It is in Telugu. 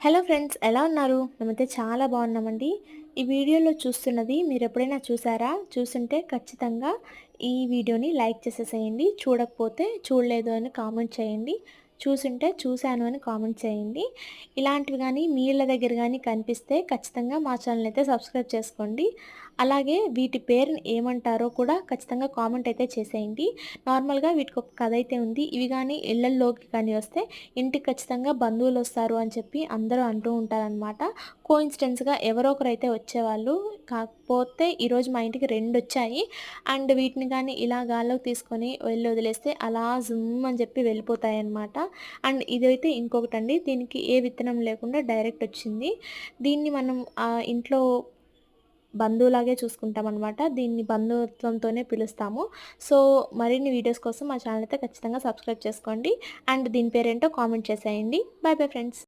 హలో ఫ్రెండ్స్, ఎలా ఉన్నారు? మేమైతే చాలా బాగున్నామండి. ఈ వీడియోలో చూస్తున్నది మీరు ఎప్పుడైనా చూసారా? చూసుంటే ఖచ్చితంగా ఈ వీడియోని లైక్ చేసేసేయండి. చూడకపోతే చూడలేదు అని కామెంట్ చేయండి. చూసుంటే చూశాను అని కామెంట్ చేయండి. ఇలాంటివి గానీ మీ ఇళ్ళ దగ్గర గానీ కనిపిస్తే ఖచ్చితంగా మా ఛానల్ అయితే సబ్స్క్రైబ్ చేసుకోండి. అలాగే వీటి పేరుని ఏమంటారో కూడా ఖచ్చితంగా కామెంట్ అయితే చేసేయండి. నార్మల్‌గా వీటికొక కథ అయితే ఉంది. ఇవి గానీ ఇళ్లల్లోకి కానీ వస్తే ఇంటికి ఖచ్చితంగా బంధువులొస్తారు అని చెప్పి అందరూ అంటూ ఉంటారనమాట. కోయిన్సిడెన్స్‌గా ఎవరో ఒకరైతే వచ్చేవాళ్ళు. కాకపోతే ఈరోజు మా ఇంటికి 2 వచ్చాయి. అండ్ వీటిని గానీ ఇలా గాల్లోకి తీసుకొని వెళ్ళి వదిలేస్తే అలా జుమ్ అని చెప్పి వెళ్ళిపోతాయన్నమాట. అండ్ ఇదైతే ఇంకొకటండి. దీనికి ఏ విత్తనం లేకుండా డైరెక్ట్ వచ్చింది. దీన్ని మనం ఇంట్లో బంధువులాగే చూసుకుంటామనమాట. దీన్ని బంధుత్వంతోనే పిలుస్తాము. సో, మరిన్ని వీడియోస్ కోసం మా ఛానల్ అయితే ఖచ్చితంగా సబ్స్క్రైబ్ చేసుకోండి. అండ్ దీని పేరేంటో కామెంట్ చేసేయండి. By bye friends.